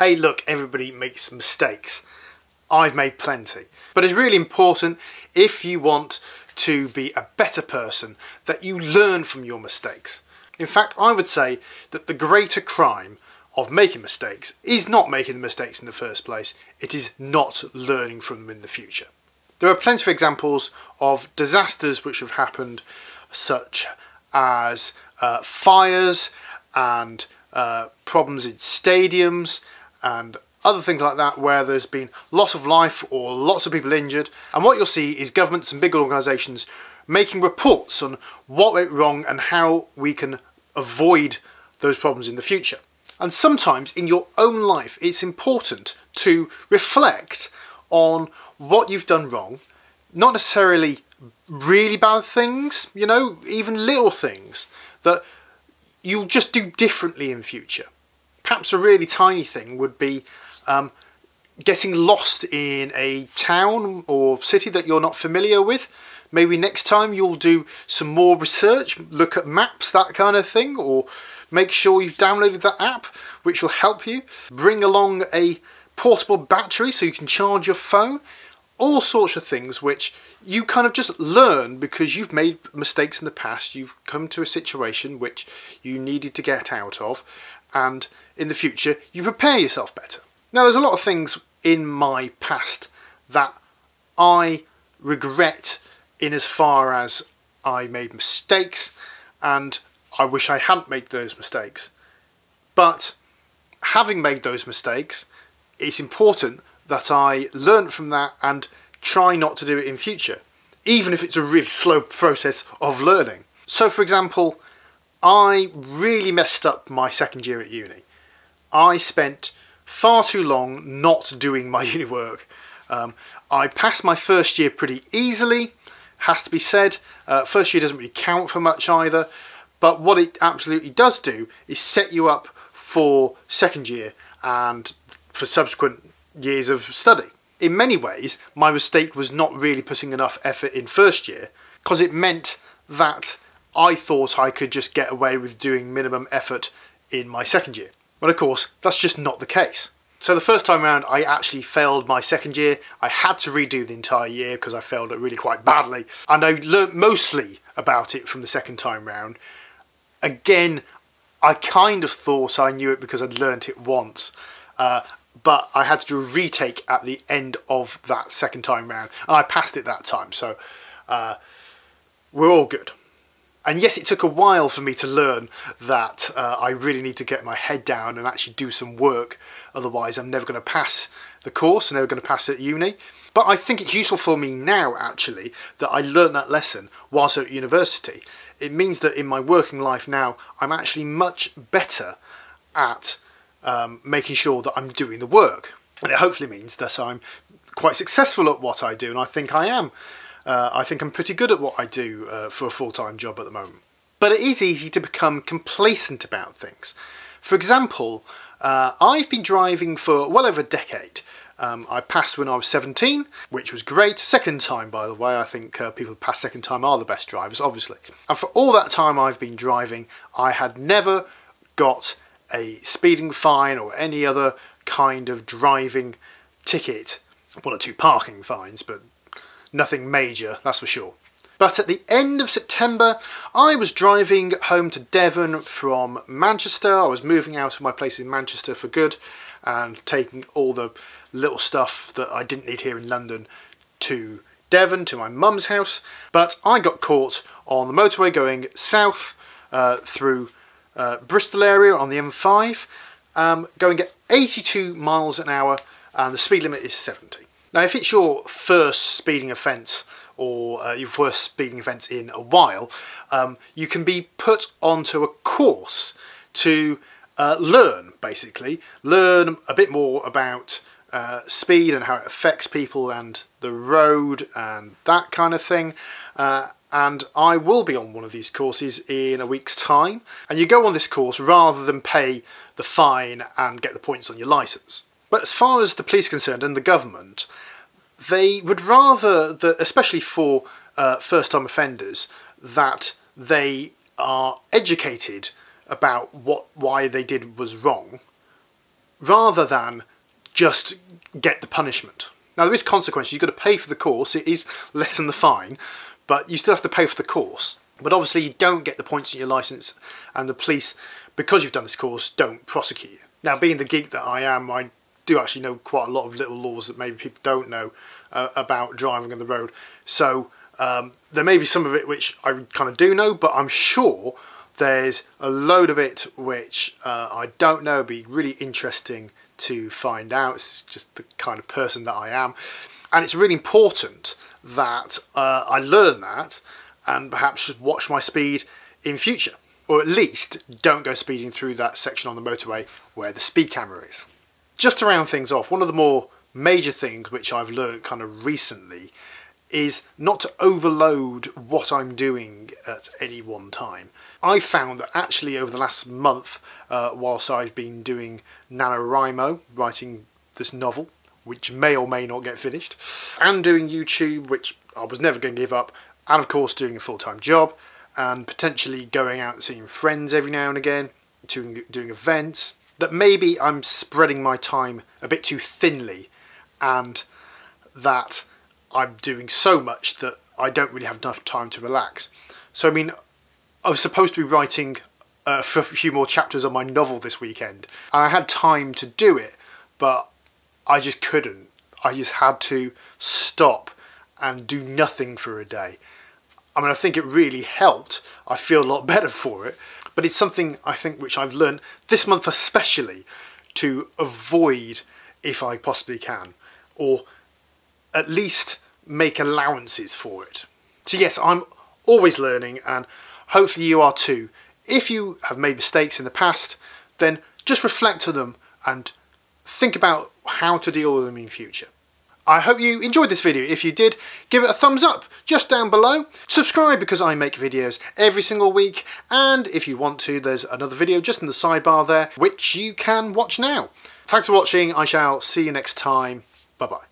hey look, everybody makes mistakes. I've made plenty. But it's really important, if you want to be a better person, that you learn from your mistakes. In fact, I would say that the greater crime of making mistakes is not making the mistakes in the first place, it is not learning from them in the future. There are plenty of examples of disasters which have happened, such as fires and problems in stadiums and other things like that, where there's been loss of life or lots of people injured, and what you'll see is governments and big organisations making reports on what went wrong and how we can avoid those problems in the future. And sometimes in your own life it's important to reflect on what you've done wrong, not necessarily really bad things, you know, even little things that you'll just do differently in future. Perhaps a really tiny thing would be getting lost in a town or city that you're not familiar with. Maybe next time you'll do some more research, look at maps, that kind of thing, or make sure you've downloaded that app which will help you. Bring along a portable battery so you can charge your phone. All sorts of things which you kind of just learn because you've made mistakes in the past, you've come to a situation which you needed to get out of, and in the future you prepare yourself better. Now there's a lot of things in my past that I regret in as far as I made mistakes and I wish I hadn't made those mistakes. But having made those mistakes, it's important that I learn from that and try not to do it in future, even if it's a really slow process of learning. So for example, I really messed up my second year at uni. I spent far too long not doing my uni work. I passed my first year pretty easily, has to be said. First year doesn't really count for much either, but what it absolutely does do is set you up for second year and for subsequent years of study. In many ways, my mistake was not really putting enough effort in first year, because it meant that I thought I could just get away with doing minimum effort in my second year. But of course, that's just not the case. So the first time around, I actually failed my second year. I had to redo the entire year because I failed it really quite badly. And I learnt mostly about it from the second time round. Again, I kind of thought I knew it because I'd learnt it once. But I had to do a retake at the end of that second time round. And I passed it that time, so we're all good. And yes, it took a while for me to learn that I really need to get my head down and actually do some work. Otherwise, I'm never going to pass the course, I'm never going to pass at uni. But I think it's useful for me now, actually, that I learned that lesson whilst at university. It means that in my working life now, I'm actually much better at making sure that I'm doing the work. And it hopefully means that I'm quite successful at what I do, and I think I am. I think I'm pretty good at what I do for a full-time job at the moment. But it is easy to become complacent about things. For example, I've been driving for well over a decade. I passed when I was 17, which was great. Second time, by the way. I think people who pass second time are the best drivers, obviously. And for all that time I've been driving, I had never got a speeding fine or any other kind of driving ticket. One or two parking fines, but nothing major, that's for sure. But at the end of September, I was driving home to Devon from Manchester. I was moving out of my place in Manchester for good and taking all the little stuff that I didn't need here in London to Devon, to my mum's house. But I got caught on the motorway going south through Bristol area on the M5, going at 82 miles an hour, and the speed limit is 70. Now, if it's your first speeding offence or your first speeding offence in a while, you can be put onto a course to learn, basically. Learn a bit more about speed and how it affects people and the road and that kind of thing. And I will be on one of these courses in a week's time. And you go on this course rather than pay the fine and get the points on your licence. But as far as the police are concerned and the government, they would rather, that, especially for first-time offenders, that they are educated about why they did was wrong, rather than just get the punishment. Now there is consequences, you've got to pay for the course, it is less than the fine, but you still have to pay for the course. But obviously you don't get the points in your licence, and the police, because you've done this course, don't prosecute you. Now being the geek that I am, I do actually know quite a lot of little laws that maybe people don't know about driving on the road. So there may be some of it which I kind of do know, but I'm sure there's a load of it which I don't know. It'd be really interesting to find out. It's just the kind of person that I am, and it's really important that I learn that and perhaps should watch my speed in future, or at least don't go speeding through that section on the motorway where the speed camera is. Just to round things off, one of the more major things which I've learned kind of recently is not to overload what I'm doing at any one time. I found that actually over the last month, whilst I've been doing NaNoWriMo, writing this novel, which may or may not get finished, and doing YouTube, which I was never going to give up, and of course doing a full-time job, and potentially going out and seeing friends every now and again, doing events, that maybe I'm spreading my time a bit too thinly, and that I'm doing so much that I don't really have enough time to relax. So I mean, I was supposed to be writing for a few more chapters on my novel this weekend, and I had time to do it, but I just couldn't. I just had to stop and do nothing for a day. I mean, I think it really helped. I feel a lot better for it, but it's something I think which I've learned this month especially to avoid if I possibly can, or at least make allowances for it. So yes, I'm always learning, and hopefully you are too. If you have made mistakes in the past, then just reflect on them and think about how to deal with them in future. I hope you enjoyed this video. If you did, give it a thumbs up just down below. Subscribe because I make videos every single week, and if you want to, there's another video just in the sidebar there which you can watch now. Thanks for watching. I shall see you next time. Bye bye.